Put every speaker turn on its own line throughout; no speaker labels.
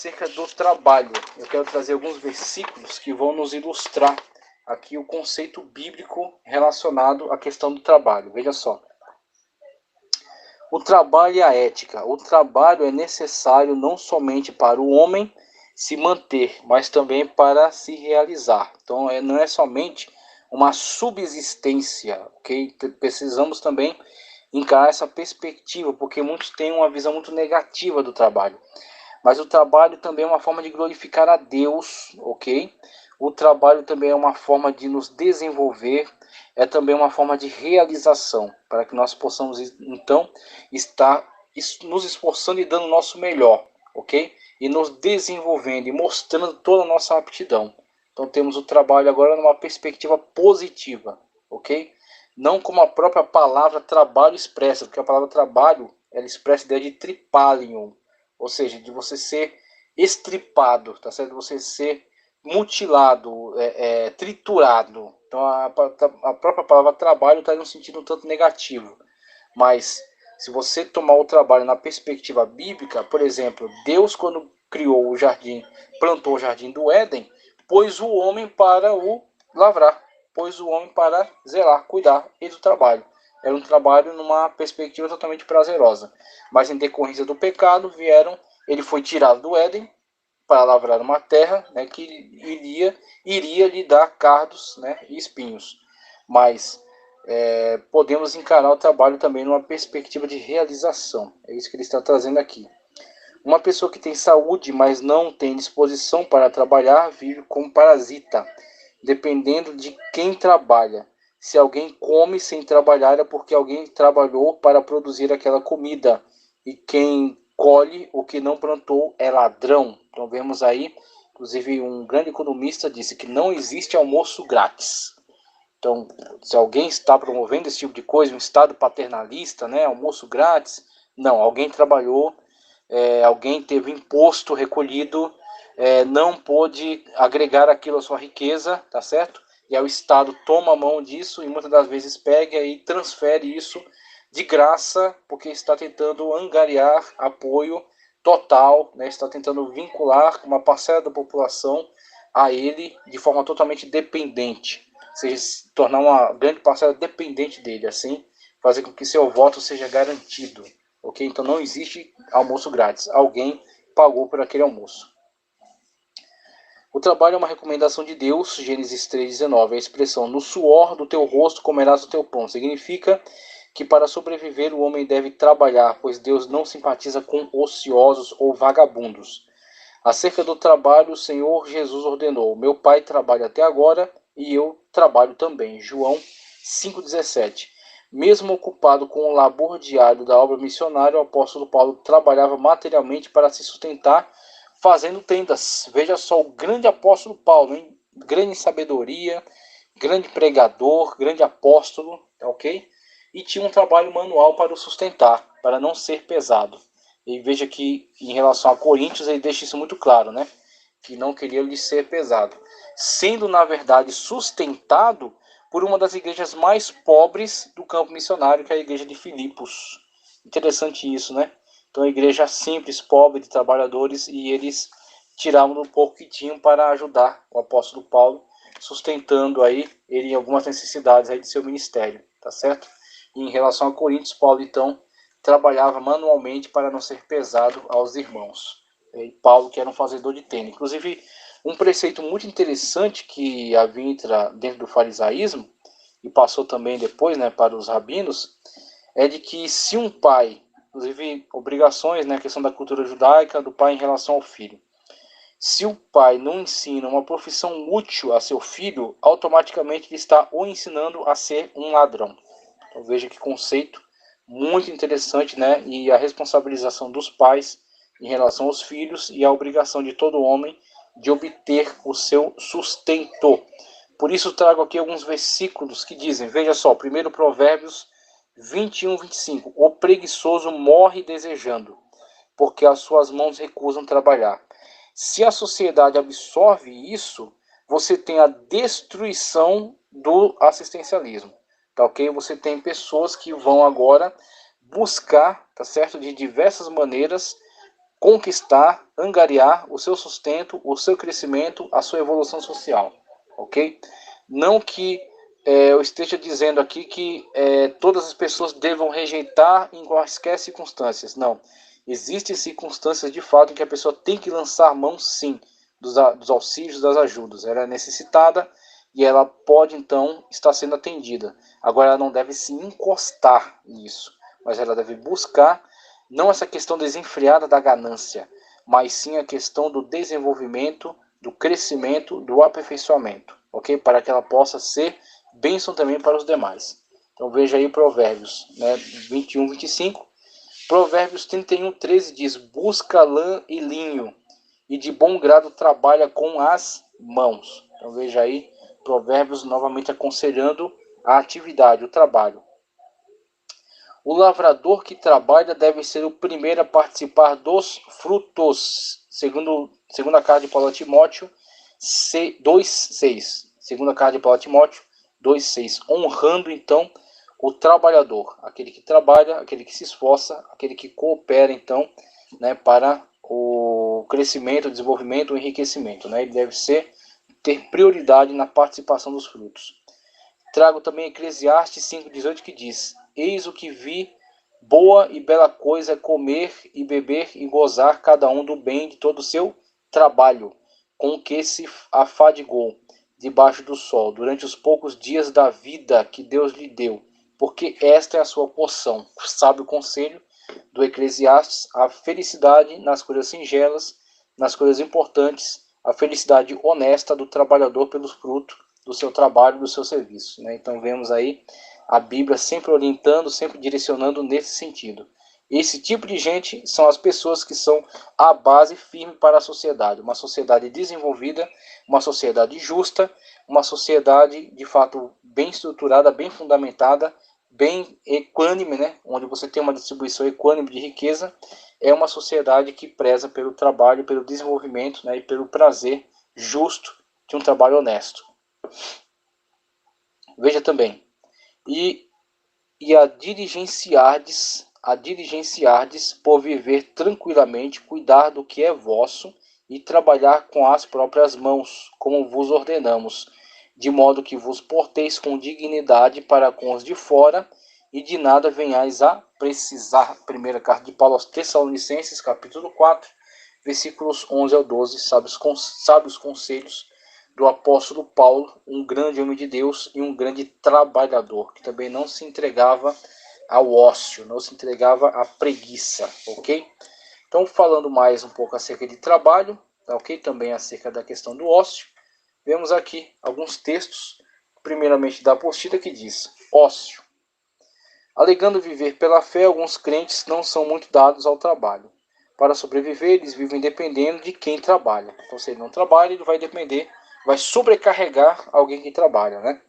Acerca do trabalho. Eu quero trazer alguns versículos que vão nos ilustrar aqui o conceito bíblico relacionado à questão do trabalho. Veja só. O trabalho e a ética. O trabalho é necessário não somente para o homem se manter, mas também para se realizar. Então, não é somente uma subsistência, ok? Precisamos também encarar essa perspectiva, porque muitos têm uma visão muito negativa do trabalho. Mas o trabalho também é uma forma de glorificar a Deus, ok? O trabalho também é uma forma de nos desenvolver, é também uma forma de realização, para que nós possamos, então, estar nos esforçando e dando o nosso melhor, ok? E nos desenvolvendo e mostrando toda a nossa aptidão. Então temos o trabalho agora numa perspectiva positiva, ok? Não como a própria palavra trabalho expressa, porque a palavra trabalho, ela expressa a ideia de tripalium, ou seja, de você ser estripado, tá certo? Você ser mutilado, triturado. Então a própria palavra trabalho está em um sentido um tanto negativo. Mas se você tomar o trabalho na perspectiva bíblica, por exemplo, Deus quando criou o jardim, plantou o jardim do Éden, pôs o homem para o lavrar, pôs o homem para zelar, cuidar e do trabalho. Era um trabalho numa perspectiva totalmente prazerosa. Mas em decorrência do pecado, ele foi tirado do Éden para lavrar uma terra, né, que iria lhe dar cardos, né, e espinhos. Mas podemos encarar o trabalho também numa perspectiva de realização. É isso que ele está trazendo aqui. Uma pessoa que tem saúde, mas não tem disposição para trabalhar, vive como parasita, dependendo de quem trabalha. Se alguém come sem trabalhar, é porque alguém trabalhou para produzir aquela comida. E quem colhe o que não plantou é ladrão. Então vemos aí, inclusive um grande economista disse que não existe almoço grátis. Então, se alguém está promovendo esse tipo de coisa, um estado paternalista, né, almoço grátis, não, alguém trabalhou, alguém teve imposto recolhido, não pôde agregar aquilo à sua riqueza, tá certo? E aí o Estado toma a mão disso e muitas das vezes pega e transfere isso de graça, porque está tentando angariar apoio total, né? Está tentando vincular uma parcela da população a ele de forma totalmente dependente, ou seja, se tornar uma grande parcela dependente dele, assim, fazer com que seu voto seja garantido. Ok? Então não existe almoço grátis. Alguém pagou por aquele almoço. O trabalho é uma recomendação de Deus, Gênesis 3,19. A expressão no suor do teu rosto comerás o teu pão significa que para sobreviver o homem deve trabalhar, pois Deus não simpatiza com ociosos ou vagabundos. Acerca do trabalho, o Senhor Jesus ordenou: meu pai trabalha até agora e eu trabalho também. João 5,17. Mesmo ocupado com o labor diário da obra missionária, o apóstolo Paulo trabalhava materialmente para se sustentar fazendo tendas. Veja só o grande apóstolo Paulo, hein? Grande sabedoria, grande pregador, grande apóstolo, ok? E tinha um trabalho manual para o sustentar, para não ser pesado. E veja que em relação a Coríntios ele deixa isso muito claro, né? Que não queria lhe ser pesado. Sendo, na verdade, sustentado por uma das igrejas mais pobres do campo missionário, que é a igreja de Filipos. Interessante isso, né? Então, a igreja simples, pobre, de trabalhadores, e eles tiravam do pouco que tinham para ajudar o apóstolo Paulo, sustentando aí ele em algumas necessidades aí de seu ministério, tá certo? E em relação a Coríntios, Paulo, então, trabalhava manualmente para não ser pesado aos irmãos. E Paulo, que era um fazedor de tenda. Inclusive, um preceito muito interessante que havia dentro do farisaísmo, e passou também depois, né, para os rabinos, é de que se um pai, inclusive obrigações, né, a questão da cultura judaica, do pai em relação ao filho, se o pai não ensina uma profissão útil a seu filho, automaticamente ele está o ensinando a ser um ladrão. Então veja que conceito muito interessante, né? E a responsabilização dos pais em relação aos filhos e a obrigação de todo homem de obter o seu sustento. Por isso trago aqui alguns versículos que dizem, veja só, 1 Provérbios 21, 25. O preguiçoso morre desejando, porque as suas mãos recusam trabalhar. Se a sociedade absorve isso, você tem a destruição do assistencialismo. Tá ok? Você tem pessoas que vão agora buscar, tá certo? De diversas maneiras, conquistar, angariar o seu sustento, o seu crescimento, a sua evolução social, ok? Não que eu esteja dizendo aqui que todas as pessoas devam rejeitar em quaisquer circunstâncias, não. Existem circunstâncias de fato em que a pessoa tem que lançar mão, sim, dos auxílios, das ajudas. Ela é necessitada e ela pode, então, estar sendo atendida. Agora, ela não deve se encostar nisso, mas ela deve buscar, não essa questão desenfreada da ganância, mas sim a questão do desenvolvimento, do crescimento, do aperfeiçoamento, ok? Para que ela possa ser bênção também para os demais. Então veja aí Provérbios, né, 21, 25. Provérbios 31, 13 diz: busca lã e linho, e de bom grado trabalha com as mãos. Então veja aí Provérbios novamente aconselhando a atividade, o trabalho. O lavrador que trabalha deve ser o primeiro a participar dos frutos. Segunda carta de Paulo a Timóteo 2,6. Segunda carta de Paulo a Timóteo 2,6. Honrando então o trabalhador, aquele que trabalha, aquele que se esforça, aquele que coopera então, né, para o crescimento, o desenvolvimento, o enriquecimento, né? Ele deve ter prioridade na participação dos frutos. Trago também Eclesiastes 5,18 que diz: eis o que vi, boa e bela coisa é comer e beber e gozar cada um do bem de todo o seu trabalho, com que se afadigou debaixo do sol, durante os poucos dias da vida que Deus lhe deu, porque esta é a sua porção. Sabe o conselho do Eclesiastes: a felicidade nas coisas singelas, nas coisas importantes, a felicidade honesta do trabalhador pelos frutos do seu trabalho, do seu serviço, né? Então vemos aí a Bíblia sempre orientando, sempre direcionando nesse sentido. Esse tipo de gente são as pessoas que são a base firme para a sociedade. Uma sociedade desenvolvida, uma sociedade justa, uma sociedade de fato bem estruturada, bem fundamentada, bem equânime, né? Onde você tem uma distribuição equânime de riqueza, é uma sociedade que preza pelo trabalho, pelo desenvolvimento, né? E pelo prazer justo de um trabalho honesto. Veja também, e a diligenciardes por viver tranquilamente, cuidar do que é vosso e trabalhar com as próprias mãos, como vos ordenamos, de modo que vos porteis com dignidade para com os de fora e de nada venhais a precisar. Primeira carta de Paulo aos Tessalonicenses, capítulo 4, versículos 11 ao 12, sábios conselhos do apóstolo Paulo, um grande homem de Deus e um grande trabalhador, que também não se entregava ao ócio, não se entregava à preguiça, ok? Então, falando mais um pouco acerca de trabalho, ok? Também acerca da questão do ócio, vemos aqui alguns textos, primeiramente da apostila, que diz: ócio. Alegando viver pela fé, alguns crentes não são muito dados ao trabalho. Para sobreviver, eles vivem dependendo de quem trabalha. Então, se ele não trabalha, ele vai depender, vai sobrecarregar alguém que trabalha, né?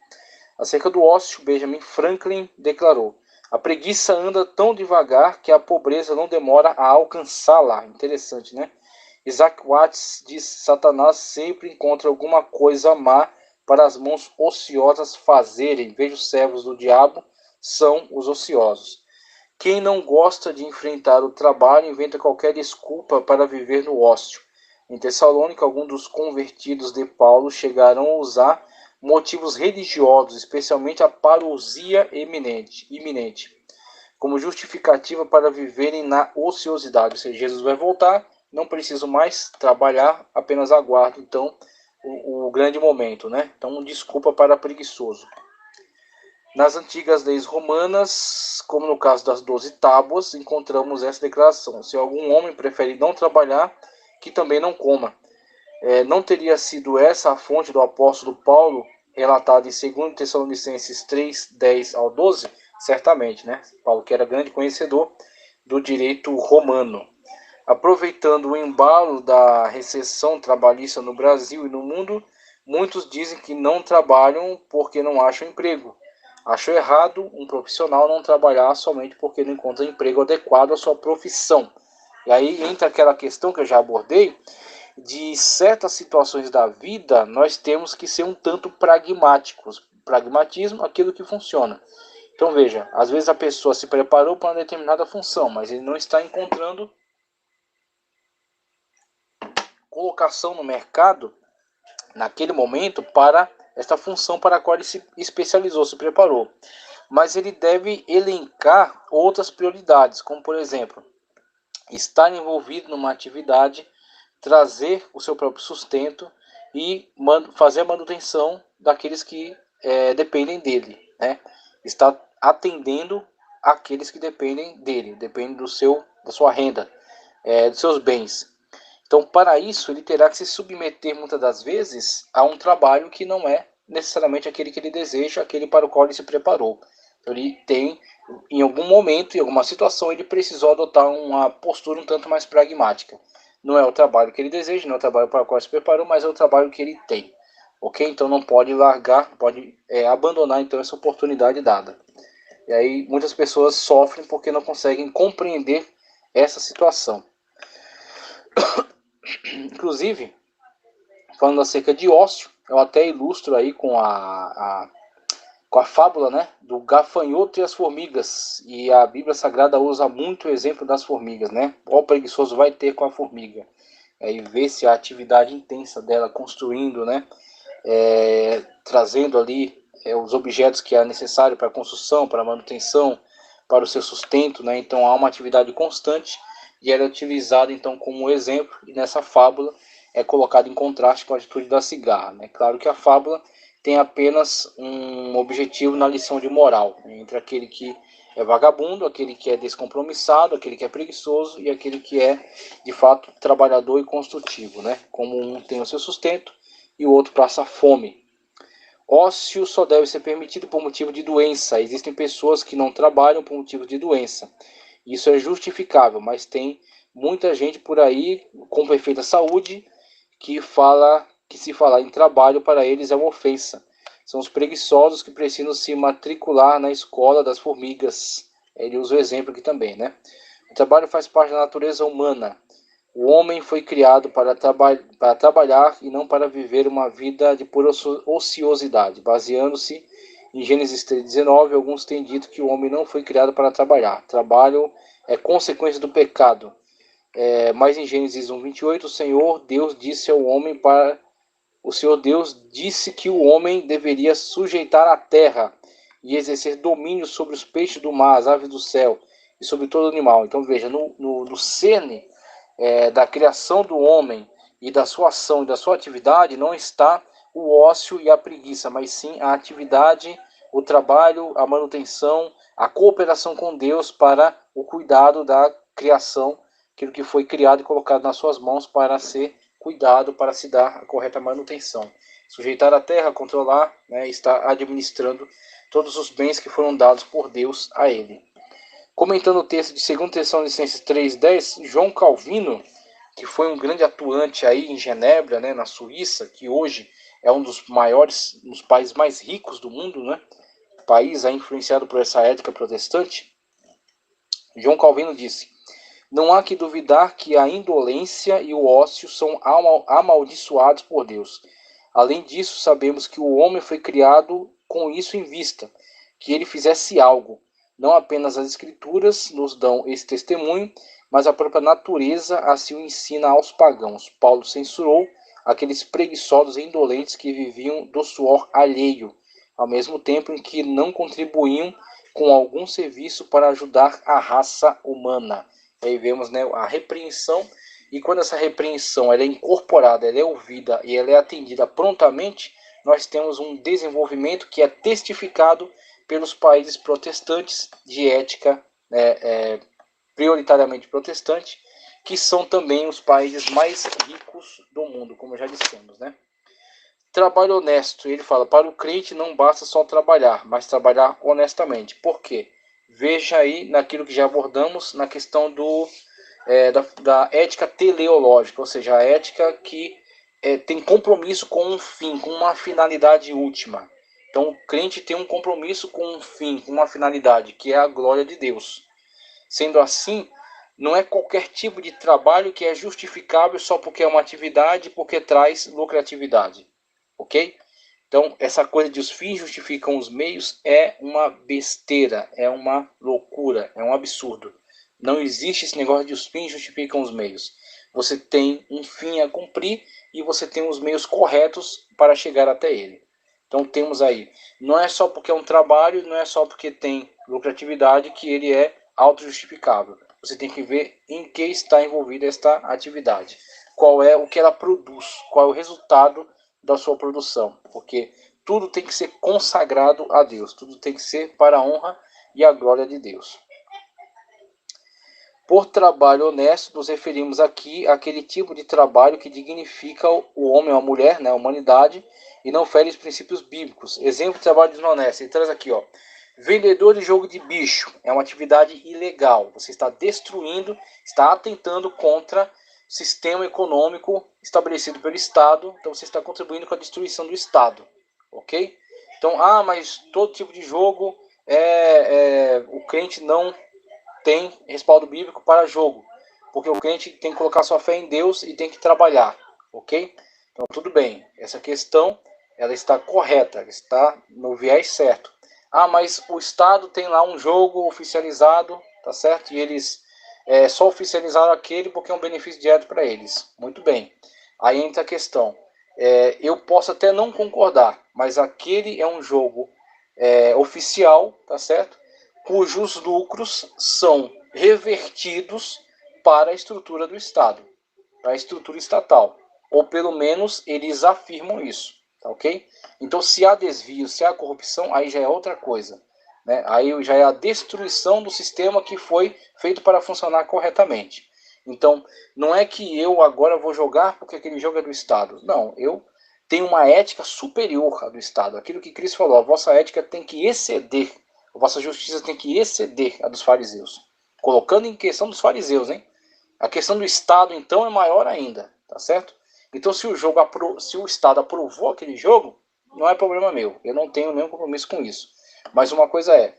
Acerca do ócio, Benjamin Franklin declarou: a preguiça anda tão devagar que a pobreza não demora a alcançá-la. Interessante, né? Isaac Watts diz: Satanás sempre encontra alguma coisa má para as mãos ociosas fazerem. Veja, os servos do diabo são os ociosos. Quem não gosta de enfrentar o trabalho inventa qualquer desculpa para viver no ócio. Em Tessalônica, alguns dos convertidos de Paulo chegaram a usar motivos religiosos, especialmente a parousia iminente, como justificativa para viverem na ociosidade. Ou seja, Jesus vai voltar, não preciso mais trabalhar, apenas aguardo então o grande momento, né? Então, desculpa para preguiçoso. Nas antigas leis romanas, como no caso das 12 tábuas, encontramos essa declaração: se algum homem prefere não trabalhar, que também não coma. Não teria sido essa a fonte do apóstolo Paulo, relatada em 2 Tessalonicenses 3, 10 ao 12? Certamente, né? Paulo, que era grande conhecedor do direito romano. Aproveitando o embalo da recessão trabalhista no Brasil e no mundo, muitos dizem que não trabalham porque não acham emprego. Acho errado um profissional não trabalhar somente porque não encontra emprego adequado à sua profissão. E aí entra aquela questão que eu já abordei, de certas situações da vida, nós temos que ser um tanto pragmáticos. Pragmatismo, aquilo que funciona. Então veja, às vezes a pessoa se preparou para uma determinada função, mas ele não está encontrando colocação no mercado naquele momento para esta função para a qual ele se especializou, se preparou. Mas ele deve elencar outras prioridades, como por exemplo, estar envolvido numa atividade, trazer o seu próprio sustento e fazer a manutenção daqueles que dependem dele, né? Está atendendo aqueles que dependem dele, dependem da sua renda, dos seus bens. Então, para isso, ele terá que se submeter muitas das vezes a um trabalho que não é necessariamente aquele que ele deseja, aquele para o qual ele se preparou. Então, ele tem, em algum momento, em alguma situação, ele precisou adotar uma postura um tanto mais pragmática. Não é o trabalho que ele deseja, não é o trabalho para o qual ele se preparou, mas é o trabalho que ele tem. Ok? Então, não pode largar, pode abandonar então essa oportunidade dada. E aí, muitas pessoas sofrem porque não conseguem compreender essa situação. Inclusive, falando acerca de ócio, eu até ilustro aí com a fábula, né, do gafanhoto e as formigas. E a Bíblia Sagrada usa muito o exemplo das formigas, né? O preguiçoso vai ter com a formiga. Aí vê se a atividade intensa dela construindo, né, trazendo ali os objetos que é necessário para a construção, para a manutenção, para o seu sustento, né? Então há uma atividade constante e ela é utilizada então como exemplo, e nessa fábula é colocada em contraste com a atitude da cigarra, né? Claro que a fábula tem apenas um objetivo na lição de moral, né? Entre aquele que é vagabundo, aquele que é descompromissado, aquele que é preguiçoso e aquele que é de fato trabalhador e construtivo, né? Como um tem o seu sustento e o outro passa fome. Ócio só deve ser permitido por motivo de doença. Existem pessoas que não trabalham por motivo de doença. Isso é justificável, mas tem muita gente por aí com perfeita saúde que se falar em trabalho para eles é uma ofensa. São os preguiçosos que precisam se matricular na escola das formigas. Ele usa o exemplo aqui também, né? O trabalho faz parte da natureza humana. O homem foi criado para trabalhar e não para viver uma vida de pura ociosidade. Baseando-se em Gênesis 3:19, alguns têm dito que o homem não foi criado para trabalhar. Trabalho é consequência do pecado. Mas em Gênesis 1:28, o Senhor Deus disse que o homem deveria sujeitar a terra e exercer domínio sobre os peixes do mar, as aves do céu e sobre todo animal. Então veja, no cerne da criação do homem e da sua ação e da sua atividade não está o ócio e a preguiça, mas sim a atividade, o trabalho, a manutenção, a cooperação com Deus para o cuidado da criação, aquilo que foi criado e colocado nas suas mãos para ser cuidado, para se dar a correta manutenção. Sujeitar a terra, controlar, né, estar administrando todos os bens que foram dados por Deus a ele. Comentando o texto de 2 Tessalonicenses 3:10, João Calvino, que foi um grande atuante aí em Genebra, né, na Suíça, que hoje é um dos maiores, um dos países mais ricos do mundo, né, país aí influenciado por essa ética protestante. João Calvino disse: não há que duvidar que a indolência e o ócio são amaldiçoados por Deus. Além disso, sabemos que o homem foi criado com isso em vista, que ele fizesse algo. Não apenas as Escrituras nos dão esse testemunho, mas a própria natureza assim o ensina aos pagãos. Paulo censurou aqueles preguiçosos e indolentes que viviam do suor alheio, ao mesmo tempo em que não contribuíam com algum serviço para ajudar a raça humana. Aí vemos, né, a repreensão, e quando essa repreensão ela é incorporada, ela é ouvida e ela é atendida prontamente, nós temos um desenvolvimento que é testificado pelos países protestantes de ética prioritariamente protestante, que são também os países mais ricos do mundo, como já dissemos, né? Trabalho honesto, ele fala, para o crente não basta só trabalhar, mas trabalhar honestamente. Por quê? Veja aí naquilo que já abordamos, na questão da ética teleológica, ou seja, a ética que tem compromisso com um fim, com uma finalidade última. Então o crente tem um compromisso com um fim, com uma finalidade, que é a glória de Deus. Sendo assim, não é qualquer tipo de trabalho que é justificável só porque é uma atividade, porque traz lucratividade. Ok? Então, essa coisa de os fins justificam os meios é uma besteira, é uma loucura, é um absurdo. Não existe esse negócio de os fins justificam os meios. você tem um fim a cumprir e você tem os meios corretos para chegar até ele. Então temos aí, não é só porque é um trabalho, não é só porque tem lucratividade que ele é autojustificável. Você tem que ver em que está envolvida esta atividade. Qual é o que ela produz, qual é o resultado da sua produção. Porque tudo tem que ser consagrado a Deus, tudo tem que ser para a honra e a glória de Deus. Por trabalho honesto, nos referimos aqui àquele tipo de trabalho que dignifica o homem ou a mulher, né, a humanidade, e não fere os princípios bíblicos. Exemplo de trabalho desonesto. Ele traz aqui, ó, vendedor de jogo de bicho. É uma atividade ilegal. Você está destruindo, está atentando contra o sistema econômico estabelecido pelo Estado. Então você está contribuindo com a destruição do Estado. Ok? Então, mas todo tipo de jogo o crente não tem respaldo bíblico para jogo, porque o crente tem que colocar sua fé em Deus e tem que trabalhar, ok? Então tudo bem, essa questão ela está correta, ela está no viés certo. Mas o Estado tem lá um jogo oficializado, tá certo? E eles só oficializaram aquele porque é um benefício direto para eles. Muito bem, aí entra a questão. Eu posso até não concordar, mas aquele é um jogo oficial, tá certo? Cujos lucros são revertidos para a estrutura do Estado, para a estrutura estatal. Ou pelo menos eles afirmam isso, tá ok? Então se há desvio, se há corrupção, aí já é outra coisa. Né? Aí já é a destruição do sistema que foi feito para funcionar corretamente. Então, não é que eu agora vou jogar porque aquele jogo é do Estado. Não, eu tenho uma ética superior à do Estado. Aquilo que Cristo falou, a vossa ética tem que exceder, a vossa justiça tem que exceder a dos fariseus. Colocando em questão dos fariseus, hein? A questão do Estado, então, é maior ainda, tá certo? Então, se o Estado aprovou aquele jogo, não é problema meu. Eu não tenho nenhum compromisso com isso. Mas uma coisa é,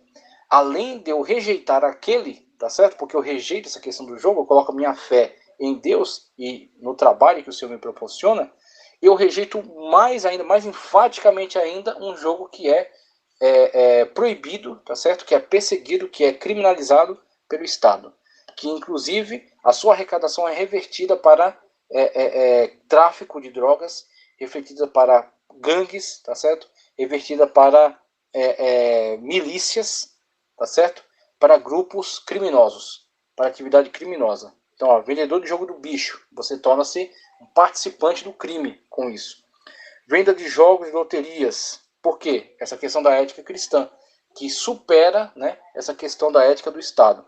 além de eu rejeitar aquele, tá certo? Porque eu rejeito essa questão do jogo, eu coloco a minha fé em Deus e no trabalho que o Senhor me proporciona, eu rejeito mais ainda, mais enfaticamente ainda, um jogo que é proibido, tá certo? Que é perseguido, que é criminalizado pelo Estado. Que, inclusive, a sua arrecadação é revertida para tráfico de drogas, revertida para gangues, tá certo? Revertida para milícias, tá certo? Para grupos criminosos, para atividade criminosa. Então, vendedor de jogo do bicho, você torna-se um participante do crime com isso. Venda de jogos e loterias. Por quê? Essa questão da ética cristã, que supera, né, essa questão da ética do Estado.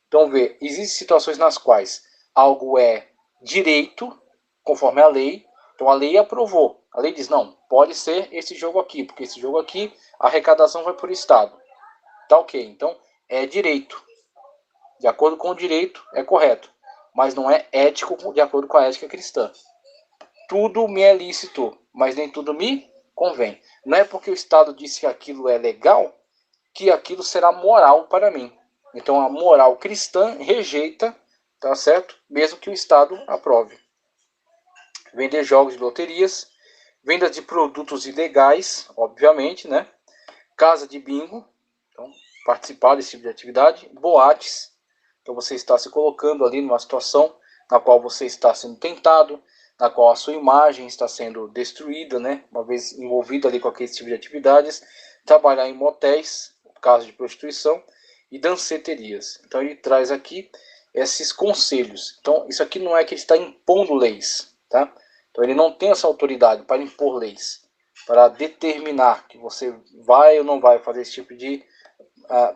Então, existem situações nas quais algo é direito, conforme a lei. Então, a lei aprovou. A lei diz, não, pode ser esse jogo aqui, porque esse jogo aqui, a arrecadação vai para o Estado. Tá ok. Então, é direito. De acordo com o direito, é correto. Mas não é ético de acordo com a ética cristã. Tudo me é lícito, mas nem tudo me convém. Não é porque o Estado disse que aquilo é legal, que aquilo será moral para mim. Então a moral cristã rejeita, tá certo? Mesmo que o Estado aprove. Vender jogos de loterias, venda de produtos ilegais, obviamente, né? Casa de bingo, então participar desse tipo de atividade, boates, então você está se colocando ali numa situação na qual você está sendo tentado, na qual a sua imagem está sendo destruída, né? Uma vez envolvida ali com aquele tipo de atividades, trabalhar em motéis, casos de prostituição e danceterias. Então ele traz aqui esses conselhos. Então isso aqui não é que ele está impondo leis, tá? Então ele não tem essa autoridade para impor leis, para determinar que você vai ou não vai fazer esse tipo de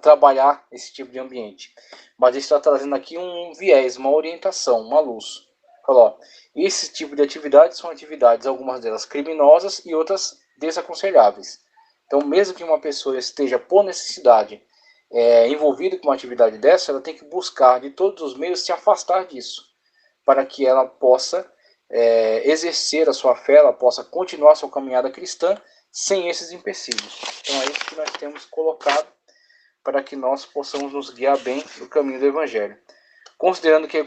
trabalhar esse tipo de ambiente. Mas ele está trazendo aqui um viés, uma orientação, uma luz. Falou, esse tipo de atividades são atividades, algumas delas criminosas e outras desaconselháveis. Então, mesmo que uma pessoa esteja por necessidade envolvida com uma atividade dessa, ela tem que buscar de todos os meios se afastar disso, para que ela possa exercer a sua fé, ela possa continuar a sua caminhada cristã sem esses empecilhos. Então é isso que nós temos colocado para que nós possamos nos guiar bem no caminho do Evangelho. Considerando que a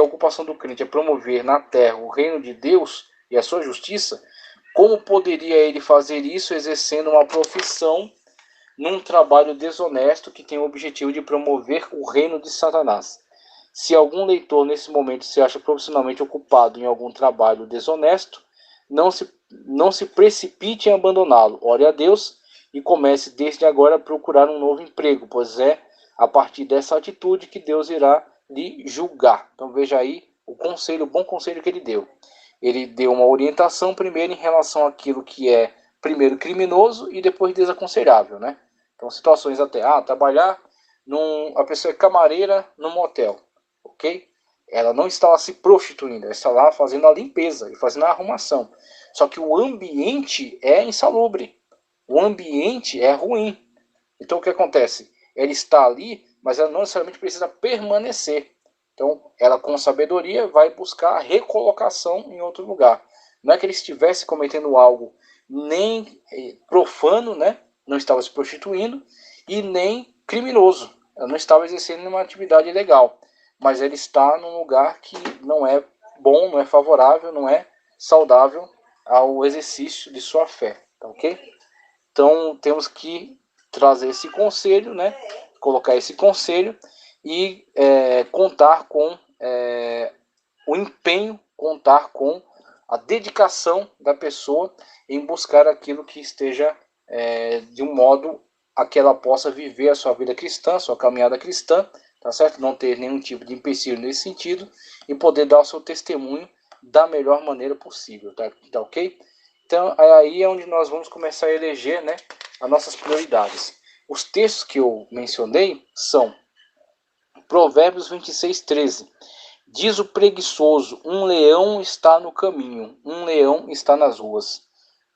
ocupação do crente é promover na terra o reino de Deus e a sua justiça, como poderia ele fazer isso exercendo uma profissão num trabalho desonesto que tem o objetivo de promover o reino de Satanás? Se algum leitor nesse momento se acha profissionalmente ocupado em algum trabalho desonesto, não se precipite em abandoná-lo. Ore a Deus e comece desde agora a procurar um novo emprego, pois é a partir dessa atitude que Deus irá lhe julgar. Então veja aí o conselho, o bom conselho que ele deu. Ele deu uma orientação primeiro em relação àquilo que é primeiro criminoso e depois desaconselhável, né? Então situações até, trabalhar a pessoa é camareira num motel, ok? Ela não está lá se prostituindo, ela está lá fazendo a limpeza e fazendo a arrumação. Só que o ambiente é insalubre, o ambiente é ruim. Então o que acontece? Ela está ali, mas ela não necessariamente precisa permanecer. Então ela com sabedoria vai buscar a recolocação em outro lugar. Não é que ele estivesse cometendo algo nem profano, né? Não estava se prostituindo, e nem criminoso. Ela não estava exercendo nenhuma atividade ilegal. Mas ele está num lugar que não é bom, não é favorável, não é saudável ao exercício de sua fé. Tá, ok? Então temos que trazer esse conselho, né? Colocar esse conselho e contar com o empenho, contar com a dedicação da pessoa em buscar aquilo que esteja de um modo a que ela possa viver a sua vida cristã, a sua caminhada cristã, tá certo? Não ter nenhum tipo de empecilho nesse sentido e poder dar o seu testemunho da melhor maneira possível, tá ok? Então aí é onde nós vamos começar a eleger, né, as nossas prioridades. Os textos que eu mencionei são Provérbios 26:13. Diz o preguiçoso: um leão está no caminho, um leão está nas ruas.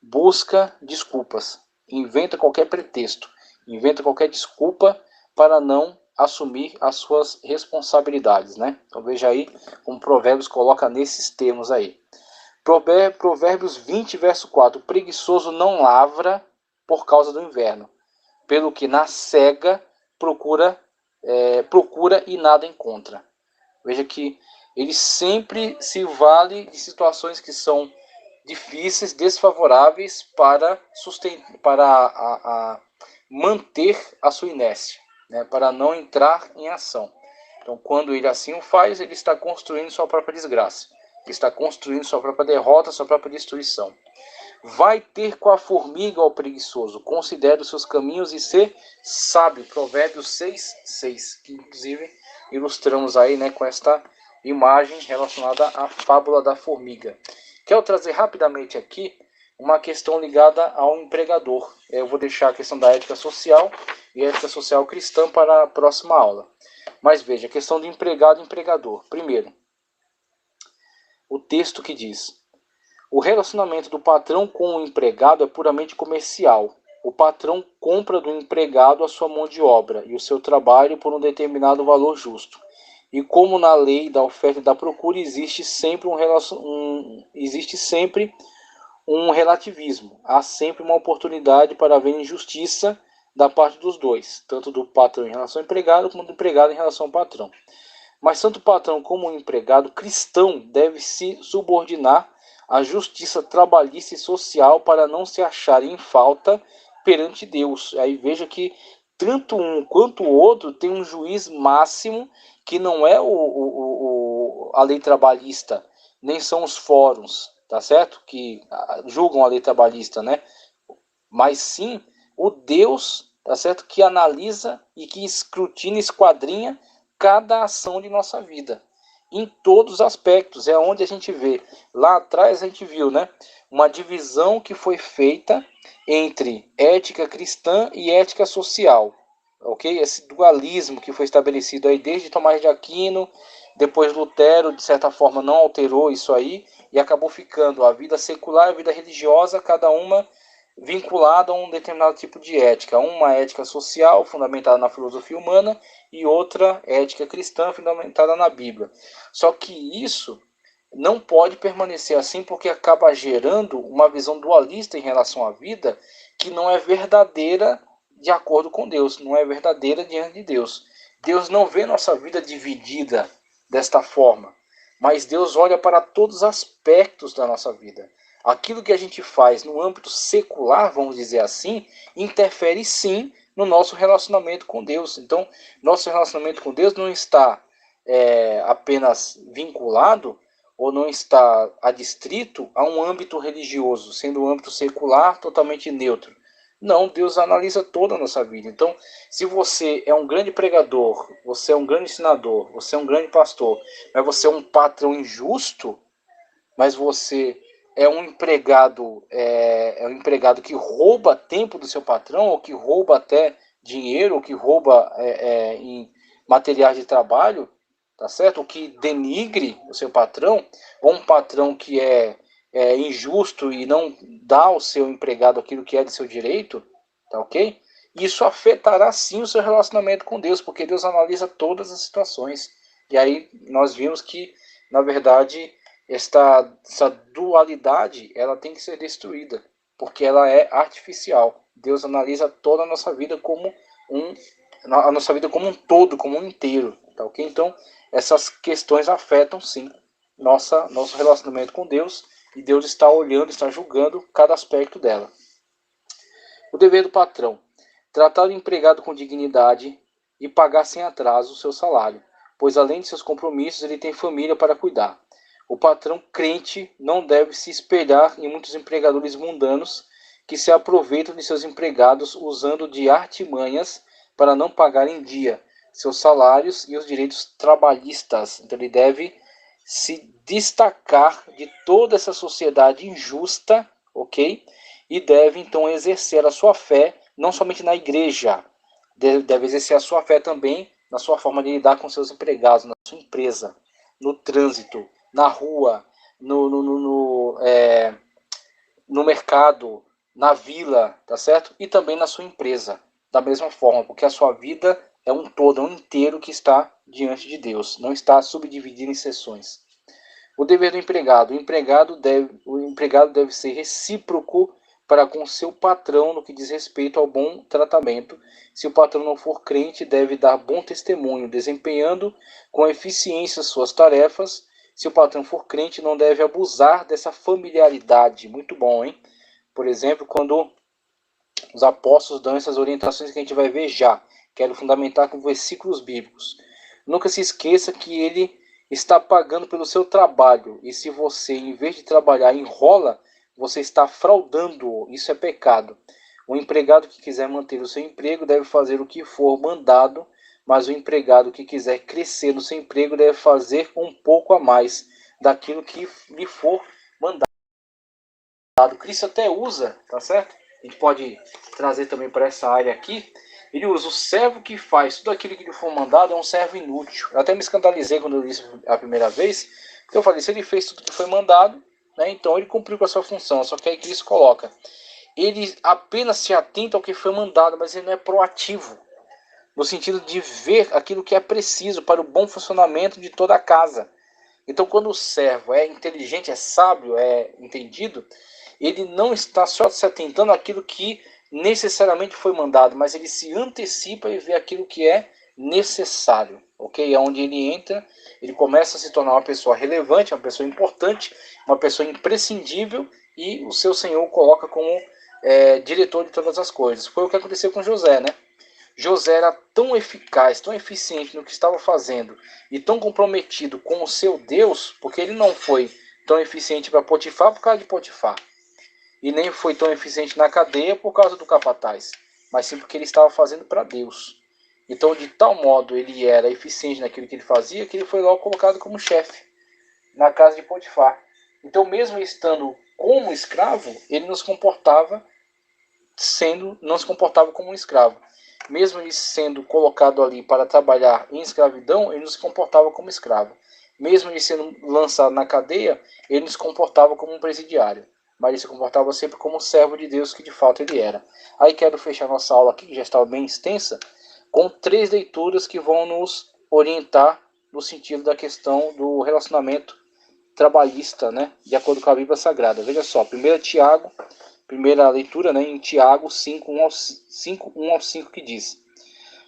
Busca desculpas, inventa qualquer pretexto, inventa qualquer desculpa para não assumir as suas responsabilidades, né? Então veja aí como Provérbios coloca nesses termos aí. Provérbios 20, verso 4. O preguiçoso não lavra por causa do inverno, pelo que na cega procura e nada encontra. Veja que ele sempre se vale de situações que são difíceis, desfavoráveis para manter a sua inércia, né, para não entrar em ação. Então, quando ele assim o faz, ele está construindo sua própria desgraça, ele está construindo sua própria derrota, sua própria destruição. Vai ter com a formiga, ó preguiçoso, considere os seus caminhos e ser sábio. Provérbios 6:6, que inclusive ilustramos aí, né, com esta imagem relacionada à fábula da formiga. Quero trazer rapidamente aqui uma questão ligada ao empregador. Eu vou deixar a questão da ética social e ética social cristã para a próxima aula. Mas veja, a questão do empregado e empregador. Primeiro, o texto que diz: o relacionamento do patrão com o empregado é puramente comercial. O patrão compra do empregado a sua mão de obra e o seu trabalho por um determinado valor justo. E como na lei da oferta e da procura existe sempre um relativismo. Há sempre uma oportunidade para haver injustiça da parte dos dois, tanto do patrão em relação ao empregado, como do empregado em relação ao patrão. Mas tanto o patrão como o empregado cristão deve se subordinar à justiça trabalhista e social para não se acharem em falta perante Deus. Aí veja que tanto um quanto o outro tem um juiz máximo que não é a lei trabalhista, nem são os fóruns, tá certo? Que julgam a lei trabalhista, né? Mas sim o Deus, tá certo? Que analisa e que escrutina, esquadrinha cada ação de nossa vida, em todos os aspectos. É onde a gente vê, lá atrás a gente viu, né, uma divisão que foi feita entre ética cristã e ética social, ok? Esse dualismo que foi estabelecido aí desde Tomás de Aquino, depois Lutero, de certa forma, não alterou isso aí, e acabou ficando a vida secular e a vida religiosa, cada uma vinculada a um determinado tipo de ética. Uma ética social, fundamentada na filosofia humana, e outra ética cristã, fundamentada na Bíblia. Só que isso não pode permanecer assim, porque acaba gerando uma visão dualista em relação à vida, que não é verdadeira de acordo com Deus, não é verdadeira diante de Deus. Deus não vê nossa vida dividida desta forma, mas Deus olha para todos os aspectos da nossa vida. Aquilo que a gente faz no âmbito secular, vamos dizer assim, interfere sim no nosso relacionamento com Deus. Então, nosso relacionamento com Deus não está apenas vinculado ou não está adstrito a um âmbito religioso, sendo um âmbito secular totalmente neutro. Não, Deus analisa toda a nossa vida. Então, se você é um grande pregador, você é um grande ensinador, você é um grande pastor, mas você é um patrão injusto, mas você é um empregado que rouba tempo do seu patrão, ou que rouba até dinheiro, ou que rouba em materiais de trabalho, tá certo? Ou que denigre o seu patrão, ou um patrão que é injusto e não dá ao seu empregado aquilo que é de seu direito, tá ok? Isso afetará sim o seu relacionamento com Deus, porque Deus analisa todas as situações. E aí nós vimos que, na verdade, essa dualidade ela tem que ser destruída, porque ela é artificial. Deus analisa toda a nossa vida como a nossa vida como um todo, como um inteiro, tá ok? Então, essas questões afetam sim nosso relacionamento com Deus, e Deus está olhando, está julgando cada aspecto dela. O dever do patrão: tratar o empregado com dignidade e pagar sem atraso o seu salário, pois além de seus compromissos, ele tem família para cuidar. O patrão crente não deve se espelhar em muitos empregadores mundanos que se aproveitam de seus empregados usando de artimanhas para não pagar em dia seus salários e os direitos trabalhistas. Então ele deve se destacar de toda essa sociedade injusta, ok? E deve então exercer a sua fé não somente na igreja, deve exercer a sua fé também na sua forma de lidar com seus empregados, na sua empresa, no trânsito, na rua, no mercado, na vila, tá certo? E também na sua empresa, da mesma forma, porque a sua vida é um todo, um inteiro que está diante de Deus, não está subdividido em seções. O dever do empregado: o empregado deve ser recíproco para com seu patrão no que diz respeito ao bom tratamento. Se o patrão não for crente, deve dar bom testemunho, desempenhando com eficiência suas tarefas. Se o patrão for crente, não deve abusar dessa familiaridade. Muito bom, hein? Por exemplo, quando os apóstolos dão essas orientações que a gente vai ver já, quero fundamentar com versículos bíblicos. Nunca se esqueça que ele está pagando pelo seu trabalho, e se você, em vez de trabalhar, enrola, você está fraudando-o. Isso é pecado. O empregado que quiser manter o seu emprego deve fazer o que for mandado, mas o empregado que quiser crescer no seu emprego deve fazer um pouco a mais daquilo que lhe for mandado. Cristo até usa, tá certo? A gente pode trazer também para essa área aqui. Ele usa: o servo que faz tudo aquilo que lhe for mandado é um servo inútil. Eu até me escandalizei quando eu li isso a primeira vez, porque eu falei: se ele fez tudo que foi mandado, né, então ele cumpriu com a sua função. Só que aí Cristo coloca: ele apenas se atenta ao que foi mandado, mas ele não é proativo, no sentido de ver aquilo que é preciso para o bom funcionamento de toda a casa. Então, quando o servo é inteligente, é sábio, é entendido, ele não está só se atentando àquilo que necessariamente foi mandado, mas ele se antecipa e vê aquilo que é necessário, ok? É onde ele entra, ele começa a se tornar uma pessoa relevante, uma pessoa importante, uma pessoa imprescindível, e o seu Senhor o coloca como diretor de todas as coisas. Foi o que aconteceu com José, né? José era tão eficaz, tão eficiente no que estava fazendo e tão comprometido com o seu Deus, porque ele não foi tão eficiente para Potifar por causa de Potifar, e nem foi tão eficiente na cadeia por causa do capataz, mas sim porque ele estava fazendo para Deus. Então, de tal modo ele era eficiente naquilo que ele fazia, que ele foi logo colocado como chefe na casa de Potifar. Então, mesmo estando como escravo, ele não se comportava como um escravo. Mesmo ele sendo colocado ali para trabalhar em escravidão, ele não se comportava como escravo. Mesmo ele sendo lançado na cadeia, ele não se comportava como um presidiário, mas ele se comportava sempre como servo de Deus, que de fato ele era. Aí quero fechar nossa aula aqui, que já estava bem extensa, com 3 leituras que vão nos orientar no sentido da questão do relacionamento trabalhista, né, de acordo com a Bíblia Sagrada. Veja só, 1 Tiago, primeira leitura, né, em Tiago 5, 1 ao 5, que diz: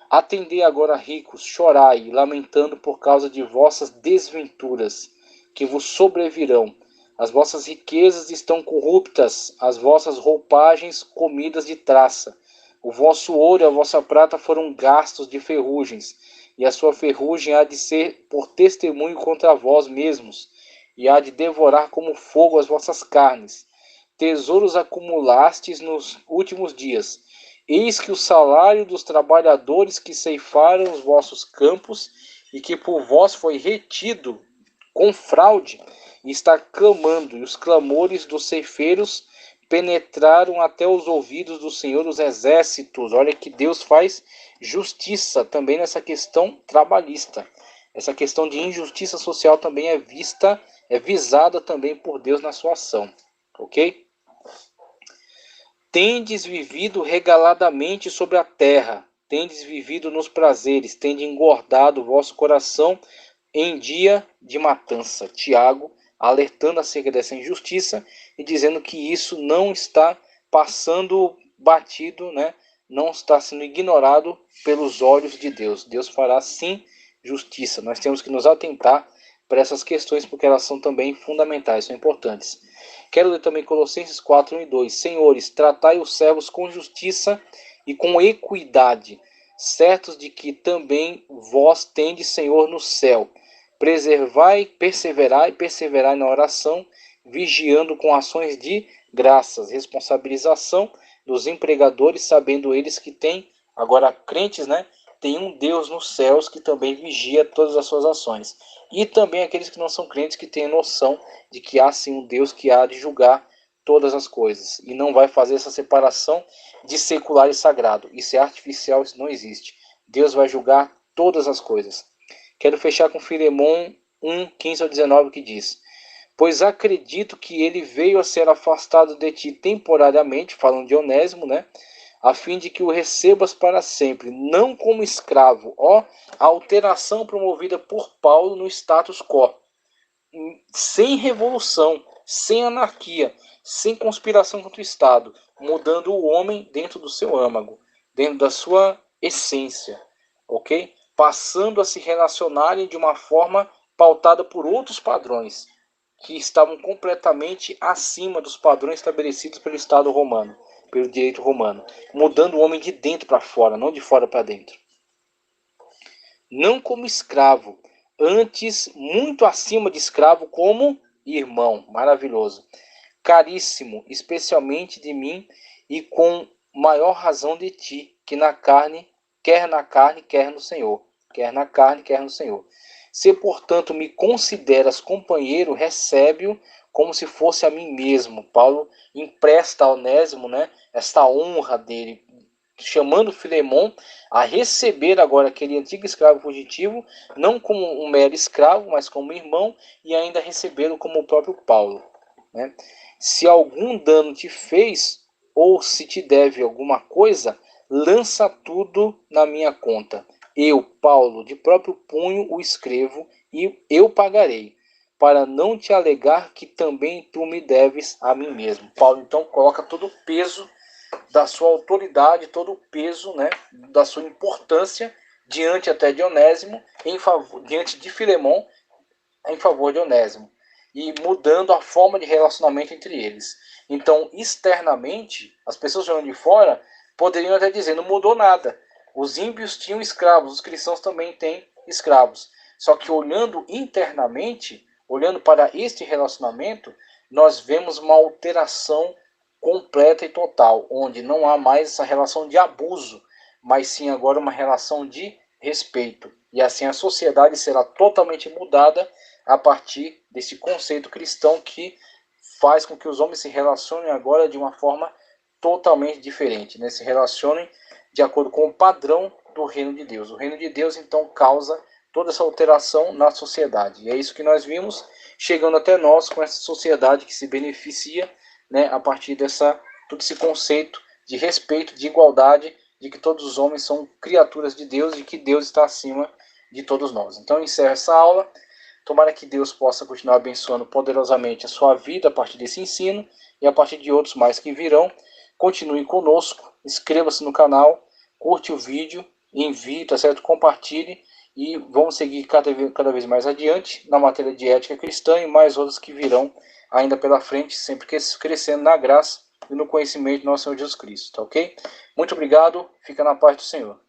atendei agora, ricos, chorai, lamentando por causa de vossas desventuras, que vos sobrevirão. As vossas riquezas estão corruptas, as vossas roupagens comidas de traça. O vosso ouro e a vossa prata foram gastos de ferrugens, e a sua ferrugem há de ser por testemunho contra vós mesmos, e há de devorar como fogo as vossas carnes. Tesouros acumulastes nos últimos dias. Eis que o salário dos trabalhadores que ceifaram os vossos campos e que por vós foi retido com fraude, está clamando, e os clamores dos ceifeiros penetraram até os ouvidos do Senhor dos Exércitos. Olha que Deus faz justiça também nessa questão trabalhista. Essa questão de injustiça social também é visada também por Deus na sua ação. Ok? Tendes vivido regaladamente sobre a terra, tendes vivido nos prazeres, tendes engordado o vosso coração em dia de matança. Tiago, alertando acerca dessa injustiça e dizendo que isso não está passando batido, né? Não está sendo ignorado pelos olhos de Deus. Deus fará sim justiça. Nós temos que nos atentar para essas questões porque elas são também fundamentais, são importantes. Quero ler também Colossenses 4, 1 e 2. Senhores, tratai os servos com justiça e com equidade, certos de que também vós tendes Senhor no céu. Perseverai na oração, vigiando com ações de graças, responsabilização dos empregadores, sabendo eles que têm, agora crentes, né? Tem um Deus nos céus que também vigia todas as suas ações. E também aqueles que não são crentes que têm noção de que há sim um Deus que há de julgar todas as coisas. E não vai fazer essa separação de secular e sagrado. Isso é artificial, isso não existe. Deus vai julgar todas as coisas. Quero fechar com Filemon 1, 15 ao 19, que diz: Pois acredito que ele veio a ser afastado de ti temporariamente, falando de Onésimo, né? A fim de que o recebas para sempre, não como escravo. Ó, a alteração promovida por Paulo no status quo. Sem revolução, sem anarquia, sem conspiração contra o Estado, mudando o homem dentro do seu âmago, dentro da sua essência, ok? Passando a se relacionarem de uma forma pautada por outros padrões, que estavam completamente acima dos padrões estabelecidos pelo Estado romano, pelo direito romano, mudando o homem de dentro para fora, não de fora para dentro. Não como escravo, antes muito acima de escravo, como irmão. Maravilhoso. Caríssimo, especialmente de mim, e com maior razão de ti, que na carne, quer no Senhor. Quer na carne, quer no Senhor. Se, portanto, me consideras companheiro, recebe-o como se fosse a mim mesmo. Paulo empresta a Onésimo, né, esta honra dele, chamando Filemon a receber agora aquele antigo escravo fugitivo, não como um mero escravo, mas como irmão, e ainda recebê-lo como o próprio Paulo, né? Se algum dano te fez, ou se te deve alguma coisa, lança tudo na minha conta. Eu, Paulo, de próprio punho o escrevo, e eu pagarei, para não te alegar que também tu me deves a mim mesmo. Paulo então coloca todo o peso da sua autoridade, todo o peso, né, da sua importância diante até de Onésimo, diante de Filemon, em favor de Onésimo, e mudando a forma de relacionamento entre eles. Então, externamente, as pessoas olhando de fora poderiam até dizer, não mudou nada. Os ímpios tinham escravos, os cristãos também têm escravos. Só que olhando internamente, olhando para este relacionamento, nós vemos uma alteração completa e total, onde não há mais essa relação de abuso, mas sim agora uma relação de respeito. E assim a sociedade será totalmente mudada a partir desse conceito cristão que faz com que os homens se relacionem agora de uma forma totalmente diferente, né? Se relacionem de acordo com o padrão do reino de Deus. O reino de Deus então causa toda essa alteração na sociedade. E é isso que nós vimos chegando até nós com essa sociedade que se beneficia, né, a partir todo esse conceito de respeito, de igualdade, de que todos os homens são criaturas de Deus e que Deus está acima de todos nós. Então eu encerro essa aula. Tomara que Deus possa continuar abençoando poderosamente a sua vida a partir desse ensino e a partir de outros mais que virão. Continue conosco, inscreva-se no canal, curte o vídeo, envie, tá certo? Compartilhe e vamos seguir cada vez mais adiante na matéria de ética cristã e mais outras que virão ainda pela frente, sempre crescendo na graça e no conhecimento do nosso Senhor Jesus Cristo, tá ok? Muito obrigado, fica na paz do Senhor.